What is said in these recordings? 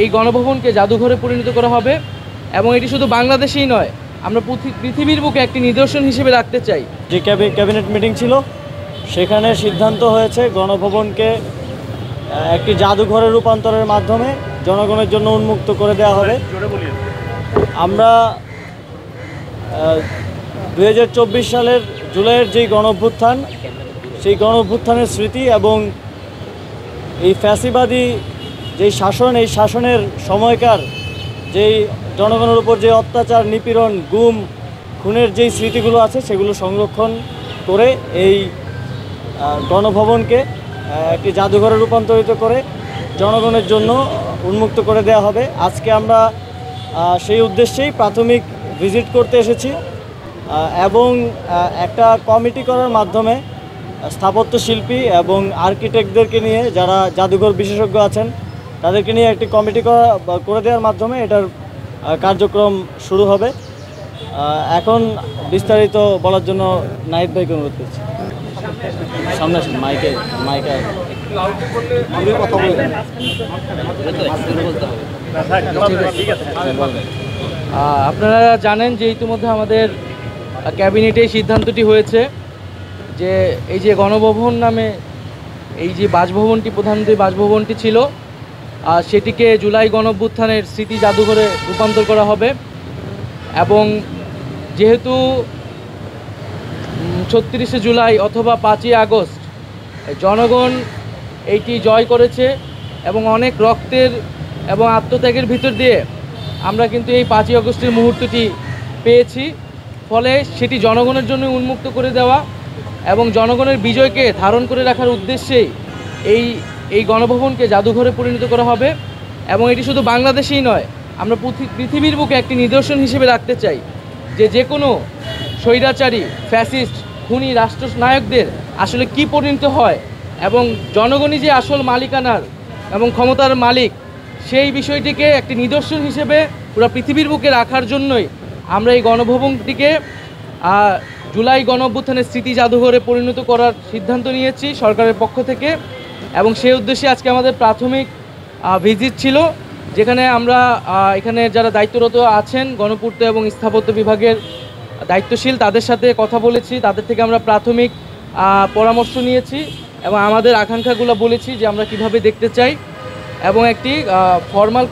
এই গণভবনকে জাদুঘরে পরিণত করা হবে এবং এটি শুধু বাংলাদেশেই নয়, আমরা পৃথিবীর বুকে একটি নিদর্শন হিসেবে রাখতে চাই। যে ক্যাবিনেট মিটিং ছিল সেখানে সিদ্ধান্ত হয়েছে গণভবনকে একটি জাদুঘরে রূপান্তরের মাধ্যমে জনগণের জন্য উন্মুক্ত করে দেওয়া হবে। আমরা 2024 সালের জুলাইয়ের যেই গণঅভ্যুত্থান, সেই গণঅভ্যুত্থানের স্মৃতি এবং এই ফ্যাসিবাদী যেই শাসন, এই শাসনের সময়কার যেই জনগণের উপর যে অত্যাচার, নিপীড়ন, গুম, খুনের যেই স্মৃতিগুলো আছে সেগুলো সংরক্ষণ করে এই গণভবনকে একটি জাদুঘরে রূপান্তরিত করে জনগণের জন্য উন্মুক্ত করে দেওয়া হবে। আজকে আমরা সেই উদ্দেশ্যেই প্রাথমিক ভিজিট করতে এসেছি এবং একটা কমিটি করার মাধ্যমে স্থাপত্য শিল্পী এবং আর্কিটেক্টদেরকে নিয়ে, যারা জাদুঘর বিশেষজ্ঞ আছেন, তাদেরকে নিয়ে একটি কমিটি করে দেওয়ার মাধ্যমে এটার কার্যক্রম শুরু হবে। এখন বিস্তারিত বলার জন্য নাহিদ ভাইকে অনুরোধ করছি। সামনে আসুন, মাইকে কথা বলবেন। আপনারা জানেন যে ইতিমধ্যে আমাদের ক্যাবিনেটে সিদ্ধান্তটি হয়েছে যে এই যে গণভবন নামে এই যে বাসভবনটি, প্রধানমন্ত্রী বাসভবনটি ছিল, সেটিকে জুলাই গণঅভ্যুত্থানের স্মৃতি জাদুঘরে রূপান্তর করা হবে। এবং যেহেতু 36শে জুলাই অথবা 5ই আগস্ট জনগণ এইটি জয় করেছে এবং অনেক রক্তের এবং আত্মত্যাগের ভিতর দিয়ে আমরা কিন্তু এই 5ই আগস্টের মুহূর্তটি পেয়েছি। ফলে সেটি জনগণের জন্য উন্মুক্ত করে দেওয়া এবং জনগণের বিজয়কে ধারণ করে রাখার উদ্দেশ্যেই এই গণভবনকে জাদুঘরে পরিণত করা হবে এবং এটি শুধু বাংলাদেশেই নয়, আমরা পৃথিবীর বুকে একটি নিদর্শন হিসেবে রাখতে চাই যে কোনো স্বৈরাচারী, ফ্যাসিস্ট, খুনি রাষ্ট্রনায়কদের আসলে কি পরিণত হয় এবং জনগণই যে আসল মালিকানার এবং ক্ষমতার মালিক, সেই বিষয়টিকে একটি নিদর্শন হিসেবে পুরো পৃথিবীর বুকে রাখার জন্যই আমরা এই গণভবনটিকে জুলাই গণঅভ্যুত্থানের স্মৃতি জাদুঘরে পরিণত করার সিদ্ধান্ত নিয়েছি সরকারের পক্ষ থেকে। এবং সেই উদ্দেশ্যে আজকে আমাদের প্রাথমিক ভিজিট ছিল, যেখানে আমরা এখানে যারা দায়িত্বরত আছেন গণপূর্ত এবং স্থাপত্য বিভাগের দায়িত্বশীল, তাদের সাথে কথা বলেছি, তাদের থেকে আমরা প্রাথমিক পরামর্শ নিয়েছি এবং আমাদের আকাঙ্ক্ষাগুলো বলেছি যে আমরা কিভাবে দেখতে চাই এবং একটি ফর্মাল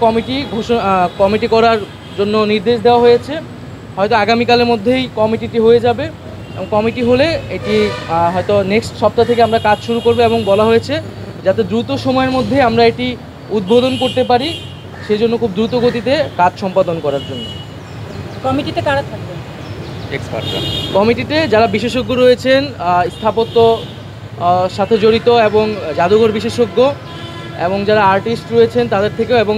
কমিটি করার জন্য নির্দেশ দেওয়া হয়েছে। হয়তো আগামীকালের মধ্যেই কমিটিটি হয়ে যাবে এবং কমিটি হলে এটি হয়তো নেক্সট সপ্তাহ থেকে আমরা কাজ শুরু করব এবং বলা হয়েছে যাতে দ্রুত সময়ের মধ্যে আমরা এটি উদ্বোধন করতে পারি, সেই জন্য খুব দ্রুত গতিতে কাজ সম্পাদন করার জন্য। কমিটিতে কারা থাকবেন? এক্সপার্টরা, কমিটিতে যারা বিশেষজ্ঞ রয়েছেন, স্থাপত্য সাথে জড়িত এবং জাদুঘর বিশেষজ্ঞ এবং যারা আর্টিস্ট রয়েছেন তাদের থেকেও, এবং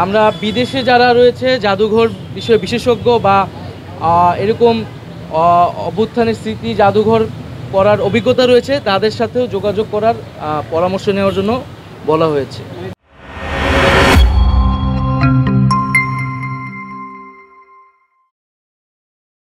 আমরা বিদেশে যারা রয়েছে জাদুঘর বিষয়ে বিশেষজ্ঞ বা এরকম অভ্যুত্থানের স্মৃতি জাদুঘর করার অভিজ্ঞতা রয়েছে, তাদের সাথেও যোগাযোগ করার পরামর্শ নেওয়ার জন্য বলা হয়েছে।